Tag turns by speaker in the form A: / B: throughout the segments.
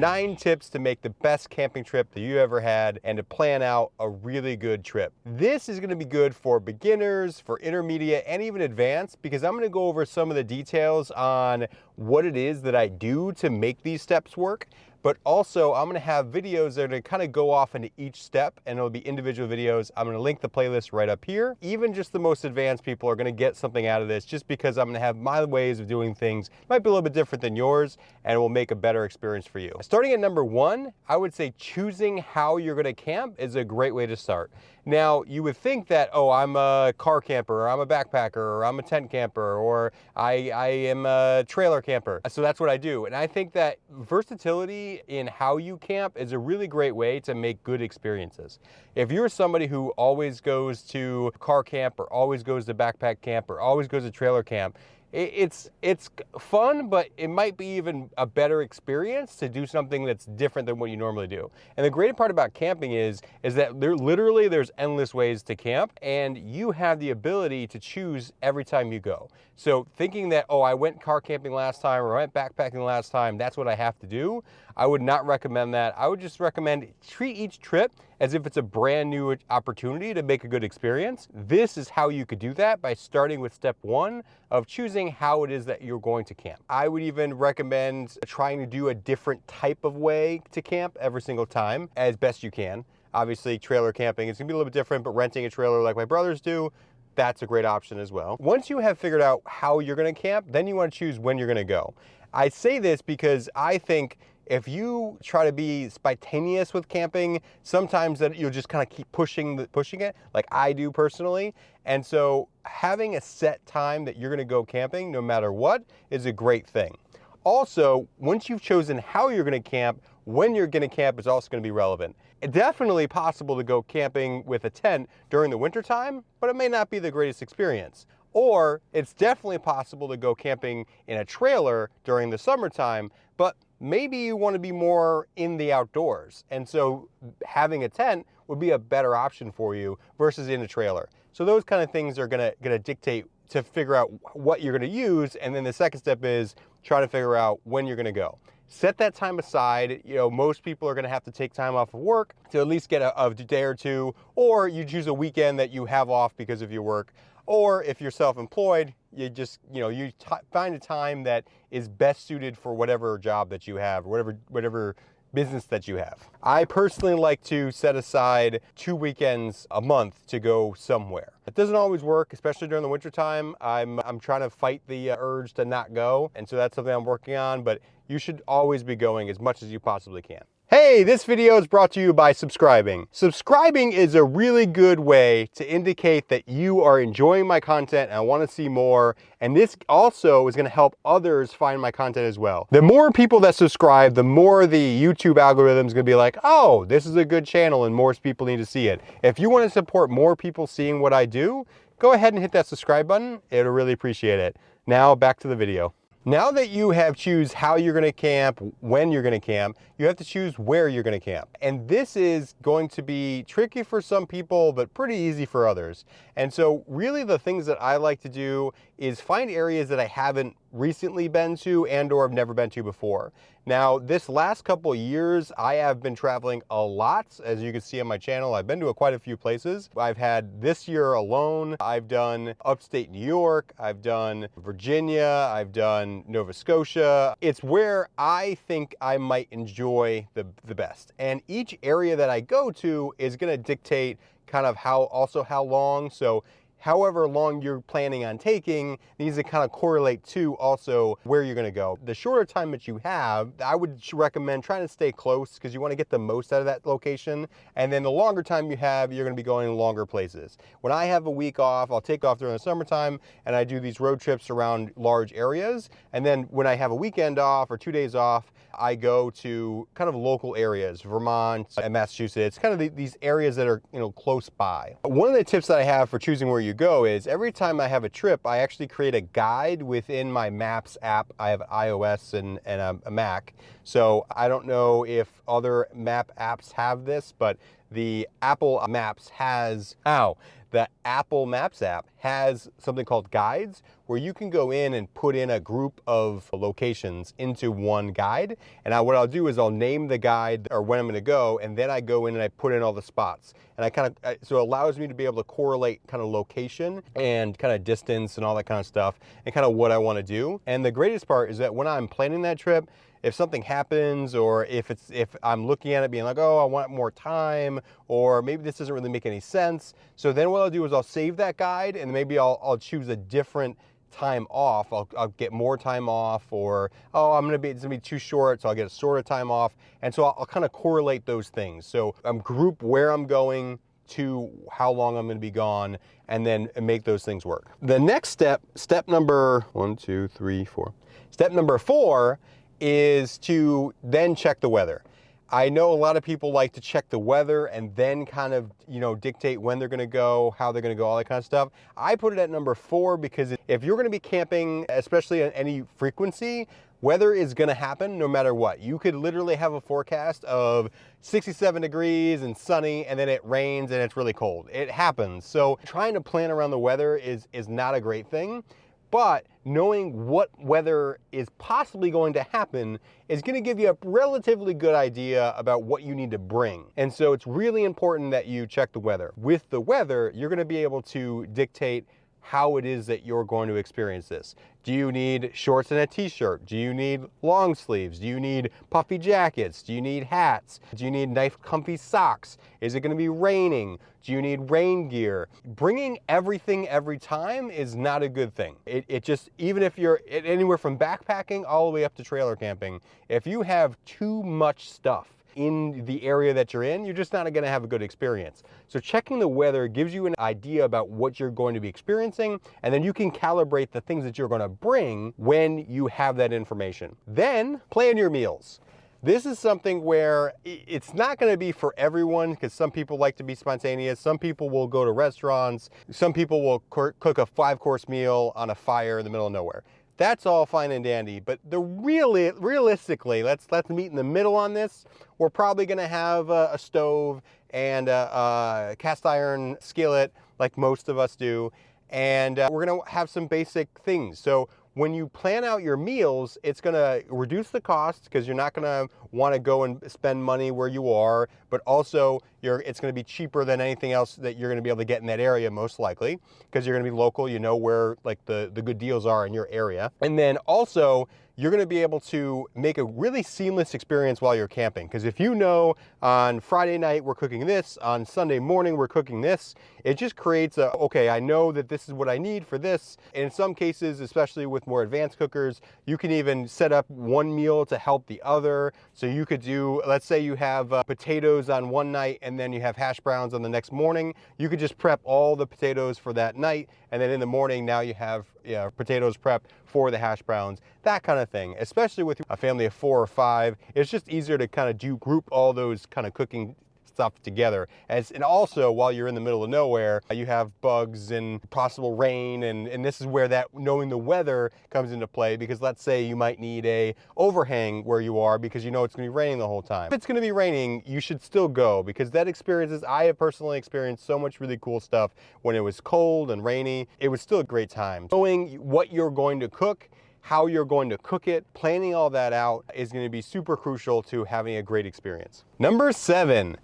A: 9 tips to make the best camping trip that you ever had and to plan out a really good trip. This is gonna be good for beginners, for intermediate, and even advanced, because I'm gonna go over some of the details on what it is that I do to make these steps work. But also I'm gonna have videos that are gonna kind of go off into each step, and it'll be individual videos. I'm gonna link the playlist right up here. Even just the most advanced people are gonna get something out of this, just because I'm gonna have my ways of doing things. Might be a little bit different than yours, and it will make a better experience for you. Starting at number 1, I would say choosing how you're gonna camp is a great way to start. Now, you would think that, oh, I'm a car camper, or I'm a backpacker, or I'm a tent camper, or I am a trailer camper. So that's what I do. And I think that versatility in how you camp is a really great way to make good experiences. If you're somebody who always goes to car camp, or always goes to backpack camp, or always goes to trailer camp, it's fun, but it might be even a better experience to do something that's different than what you normally do. And the great part about camping is that there's endless ways to camp, and you have the ability to choose every time you go. So thinking that, oh, I went car camping last time, or I went backpacking last time, that's what I have to do, I would not recommend that. I would just recommend treat each trip as if it's a brand new opportunity to make a good experience. This is how you could do that, by starting with step 1 of choosing how it is that you're going to camp. I would even recommend trying to do a different type of way to camp every single time as best you can. Obviously, trailer camping is gonna be a little bit different, but renting a trailer like my brothers do, that's a great option as well. Once you have figured out how you're gonna camp, then you wanna choose when you're gonna go. I say this because I think if you try to be spontaneous with camping, sometimes that you'll just kind of keep pushing it, like I do personally. And so having a set time that you're gonna go camping, no matter what, is a great thing. Also, once you've chosen how you're gonna camp, when you're gonna camp is also gonna be relevant. It's definitely possible to go camping with a tent during the winter time, but it may not be the greatest experience. Or it's definitely possible to go camping in a trailer during the summertime, but maybe you want to be more in the outdoors. And so having a tent would be a better option for you versus in a trailer. So those kind of things are gonna dictate to figure out what you're gonna use. And then the second step is try to figure out when you're gonna go. Set that time aside. You know, most people are gonna have to take time off of work to at least get a day or two, or you choose a weekend that you have off because of your work. Or if you're self-employed, you just, you find a time that is best suited for whatever job that you have, or whatever business that you have. I personally like to set aside 2 weekends a month to go somewhere. It doesn't always work, especially during the winter time. I'm trying to fight the urge to not go, and so that's something I'm working on, but you should always be going as much as you possibly can. Hey, this video is brought to you by subscribing. Subscribing is a really good way to indicate that you are enjoying my content and I want to see more. And this also is going to help others find my content as well. The more people that subscribe, the more the YouTube algorithm is going to be like, oh, this is a good channel and more people need to see it. If you want to support more people seeing what I do, go ahead and hit that subscribe button. It'll really appreciate it. Now back to the video. Now that you have choose how you're gonna camp, when you're gonna camp, you have to choose where you're gonna camp. And this is going to be tricky for some people, but pretty easy for others. And so really the things that I like to do is find areas that I haven't recently been to and or have never been to before. Now, this last couple of years, I have been traveling a lot. As you can see on my channel, I've been to quite a few places. I've had this year alone, I've done upstate New York, I've done Virginia, I've done Nova Scotia. It's where I think I might enjoy the best. And each area that I go to is gonna dictate kind of how long. So however long you're planning on taking needs to kind of correlate to also where you're gonna go. The shorter time that you have, I would recommend trying to stay close because you wanna get the most out of that location. And then the longer time you have, you're gonna be going to longer places. When I have a week off, I'll take off during the summertime and I do these road trips around large areas. And then when I have a weekend off or 2 days off, I go to kind of local areas, Vermont and Massachusetts, kind of these areas that are close by. One of the tips that I have for choosing where you go is every time I have a trip, I actually create a guide within my Maps app. I have iOS and a Mac, so I don't know if other map apps have this, but the Apple Maps app has something called guides, where you can go in and put in a group of locations into one guide. And what I'll do is I'll name the guide or when I'm going to go, and then I go in and I put in all the spots. And so it allows me to be able to correlate kind of location and kind of distance and all that kind of stuff and kind of what I want to do. And the greatest part is that when I'm planning that trip, if something happens, or if I'm looking at it being like, oh, I want more time, or maybe this doesn't really make any sense. So then what I'll do is I'll save that guide, and maybe I'll choose a different time off. I'll get more time off, or, oh, it's gonna be too short, so I'll get a shorter time off. And so I'll kind of correlate those things. So group where I'm going to how long I'm gonna be gone, and then make those things work. The next step number 4, is to then check the weather. I know a lot of people like to check the weather and then kind of, dictate when they're gonna go, how they're gonna go, all that kind of stuff. I put it at number 4 because if you're gonna be camping, especially at any frequency, weather is gonna happen no matter what. You could literally have a forecast of 67 degrees and sunny, and then it rains and it's really cold. It happens. So trying to plan around the weather is not a great thing. But knowing what weather is possibly going to happen is going to give you a relatively good idea about what you need to bring. And so it's really important that you check the weather. With the weather, you're going to be able to dictate how it is that you're going to experience this. Do you need shorts and a t-shirt? Do you need long sleeves? Do you need puffy jackets? Do you need hats? Do you need nice comfy socks? Is it going to be raining? Do you need rain gear? Bringing everything every time is not a good thing. It just, even if you're anywhere from backpacking all the way up to trailer camping, if you have too much stuff in the area that you're in, you're just not going to have a good experience. So checking the weather gives you an idea about what you're going to be experiencing, and then you can calibrate the things that you're going to bring when you have that information. Then plan your meals. This is something where it's not going to be for everyone, because some people like to be spontaneous. Some people will go to restaurants. Some people will cook a 5-course meal on a fire in the middle of nowhere. That's all fine and dandy, but realistically, let's meet in the middle on this. We're probably going to have a stove and a cast iron skillet, like most of us do, and we're going to have some basic things. So when you plan out your meals, it's going to reduce the cost, because you're not going to want to go and spend money where you are, but also it's going to be cheaper than anything else that you're going to be able to get in that area, most likely, because you're going to be local. You know where like the good deals are in your area. And then also, you're going to be able to make a really seamless experience while you're camping. Because if you know on Friday night we're cooking this, on Sunday morning we're cooking this, it just creates okay, I know that this is what I need for this. And in some cases, especially with more advanced cookers, you can even set up one meal to help the other. So you could do, let's say you have potatoes on one night and then you have hash browns on the next morning. You could just prep all the potatoes for that night, and then in the morning now you have potatoes prepped for the hash browns, that kind of thing. Especially with a family of 4 or 5, it's just easier to kind of group all those kind of cooking stuff together. And also, while you're in the middle of nowhere, you have bugs and possible rain, and this is where that knowing the weather comes into play, because let's say you might need a overhang where you are because you know it's going to be raining the whole time. If it's going to be raining, you should still go, because that experiences, I have personally experienced so much really cool stuff when it was cold and rainy. It was still a great time. Knowing what you're going to cook, how you're going to cook it, planning all that out is going to be super crucial to having a great experience. Number 7.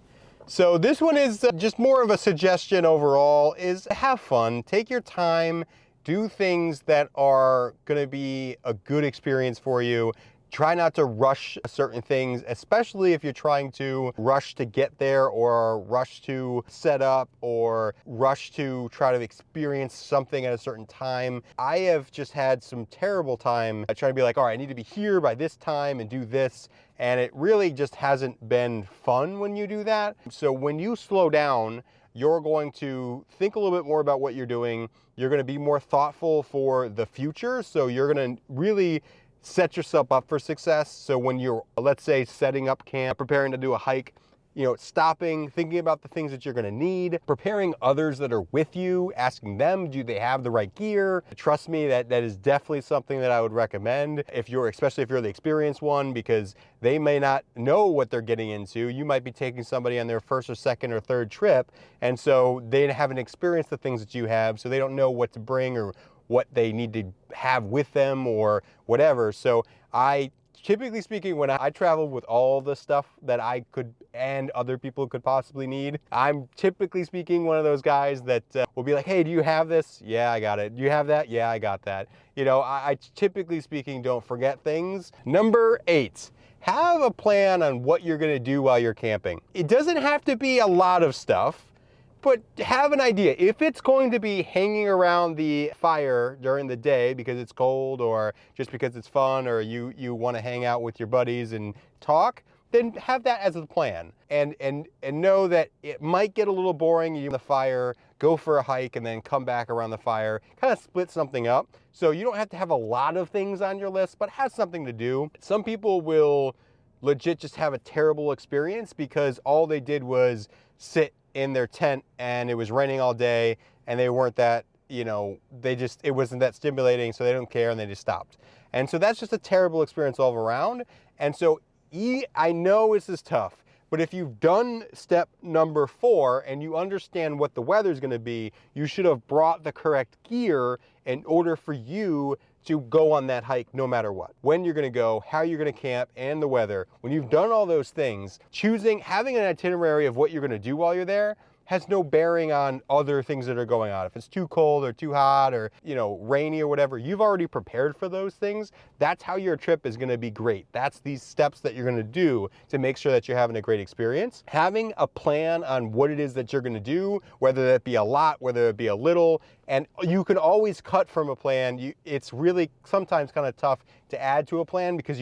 A: So this one is just more of a suggestion overall, is have fun, take your time, do things that are going to be a good experience for you. Try not to rush certain things, especially if you're trying to rush to get there, or rush to set up, or rush to try to experience something at a certain time. I have just had some terrible time trying to be like, all right, I need to be here by this time and do this. And it really just hasn't been fun when you do that. So when you slow down, you're going to think a little bit more about what you're doing. You're going to be more thoughtful for the future. So you're going to really set yourself up for success. So when you're, let's say, setting up camp, preparing to do a hike, you know, stopping, thinking about the things that you're gonna need, preparing others that are with you, asking them, do they have the right gear? Trust me, that is definitely something that I would recommend if you're, especially if you're the experienced one, because they may not know what they're getting into. You might be taking somebody on their first or second or third trip, and so they haven't experienced the things that you have, so they don't know what to bring or what they need to have with them or whatever. So typically speaking, when I travel with all the stuff that I could and other people could possibly need, I'm typically speaking one of those guys that will be like, hey, do you have this? Yeah, I got it. Do you have that? Yeah, I got that. You know, I typically speaking don't forget things. Number 8. Have a plan on what you're gonna do while you're camping. It doesn't have to be a lot of stuff, but have an idea. If it's going to be hanging around the fire during the day because it's cold or just because it's fun or you want to hang out with your buddies and talk, then have that as a plan. And know that it might get a little boring. You the fire, go for a hike, and then come back around the fire. Kind of split something up. So you don't have to have a lot of things on your list, but have something to do. Some people will legit just have a terrible experience because all they did was sit in their tent and it was raining all day and they weren't that, you know, it wasn't that stimulating, so they don't care and they just stopped. And so that's just a terrible experience all around. And so I know this is tough, but if you've done step number 4 and you understand what the weather's gonna be, you should have brought the correct gear in order for you to go on that hike no matter what. When you're gonna go, how you're gonna camp, and the weather. When you've done all those things, having an itinerary of what you're gonna do while you're there has no bearing on other things that are going on. If it's too cold or too hot or, you know, rainy or whatever, you've already prepared for those things. That's how your trip is gonna be great. That's these steps that you're gonna do to make sure that you're having a great experience. Having a plan on what it is that you're gonna do, whether that be a lot, whether it be a little, and you can always cut from a plan. It's really sometimes kind of tough to add to a plan because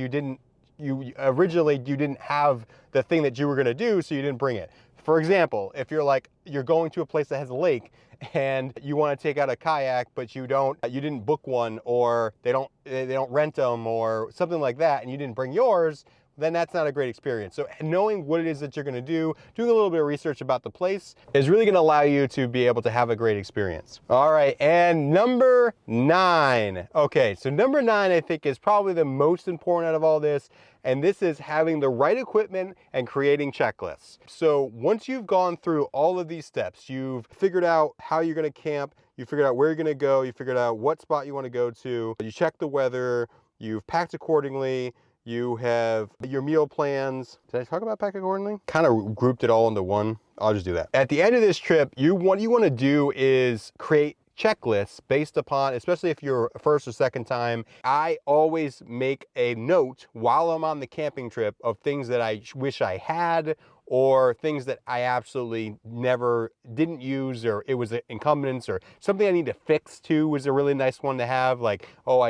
A: originally you didn't have the thing that you were gonna do, so you didn't bring it. For example, if you're going to a place that has a lake and you want to take out a kayak, but you didn't book one, or they don't rent them or something like that, and you didn't bring yours, then that's not a great experience. So knowing what it is that you're gonna do, doing a little bit of research about the place is really gonna allow you to be able to have a great experience. All right, and number 9. Okay, so number 9 I think is probably the most important out of all this, and this is having the right equipment and creating checklists. So once you've gone through all of these steps, you've figured out how you're gonna camp, you figured out where you're gonna go, you figured out what spot you wanna go to, you check the weather, you've packed accordingly, you have your meal plans. Did I talk about pack accordingly? Kind of grouped it all into one. I'll just do that. At the end of this trip, what you want to do is create checklists based upon, especially if you're first or second time. I always make a note while I'm on the camping trip of things that I wish I had, or things that I absolutely didn't use, or it was an incumbents, or something I need to fix too was a really nice one to have. Like, oh,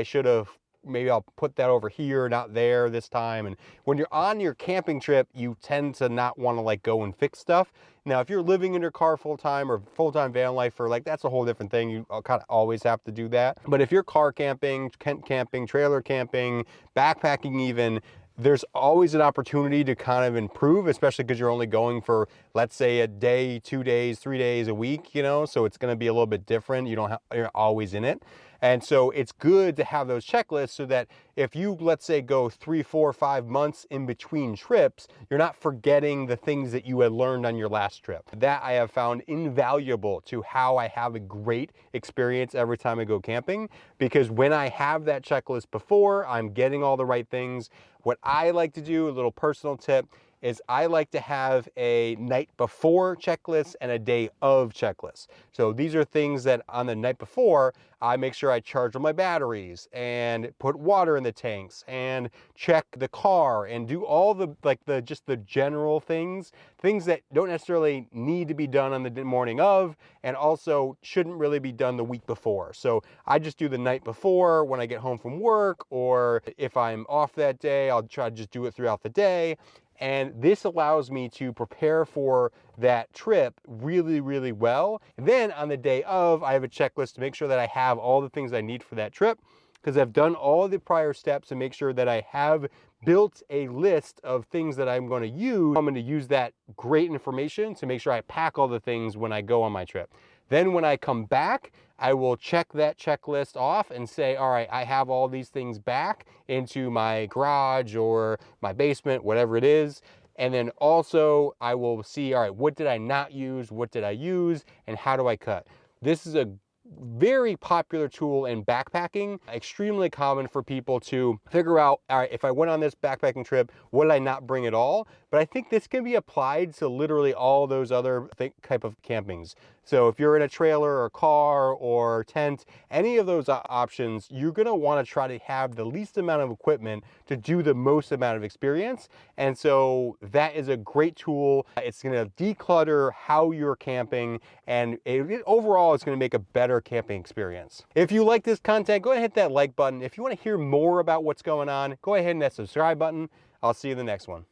A: maybe I'll put that over here, not there this time. And when you're on your camping trip, you tend to not want to like go and fix stuff. Now, if you're living in your car full-time or full-time van life, that's a whole different thing. You kind of always have to do that. But if you're car camping, tent camping, trailer camping, backpacking even, there's always an opportunity to kind of improve, especially because you're only going for, let's say, a day, 2 days, 3 days a week, you know, so it's going to be a little bit different. You're always in it. And so it's good to have those checklists so that if you, let's say, go 3, 4, 5 months in between trips, you're not forgetting the things that you had learned on your last trip. That I have found invaluable to how I have a great experience every time I go camping, because when I have that checklist before, I'm getting all the right things. What I like to do, a little personal tip, is I like to have a night before checklist and a day of checklist. So these are things that on the night before, I make sure I charge all my batteries and put water in the tanks and check the car and do all just the general things that don't necessarily need to be done on the morning of, and also shouldn't really be done the week before. So I just do the night before when I get home from work, or if I'm off that day, I'll try to just do it throughout the day. And this allows me to prepare for that trip really, really well. And then on the day of, I have a checklist to make sure that I have all the things I need for that trip, because I've done all the prior steps to make sure that I have built a list of things that I'm going to use. I'm going to use that great information to make sure I pack all the things when I go on my trip. Then when I come back, I will check that checklist off and say, all right, I have all these things back into my garage or my basement, whatever it is. And then also I will see, all right, what did I not use? What did I use? And how do I cut? This is a very popular tool in backpacking, extremely common for people to figure out, all right, if I went on this backpacking trip, what did I not bring at all? But I think this can be applied to literally all those other type of campings. So if you're in a trailer or car or tent, any of those options, you're gonna wanna try to have the least amount of equipment to do the most amount of experience. And so that is a great tool. It's gonna declutter how you're camping, and overall it's gonna make a better camping experience. If you like this content, go ahead and hit that like button. If you wanna hear more about what's going on, go ahead and hit that subscribe button. I'll see you in the next one.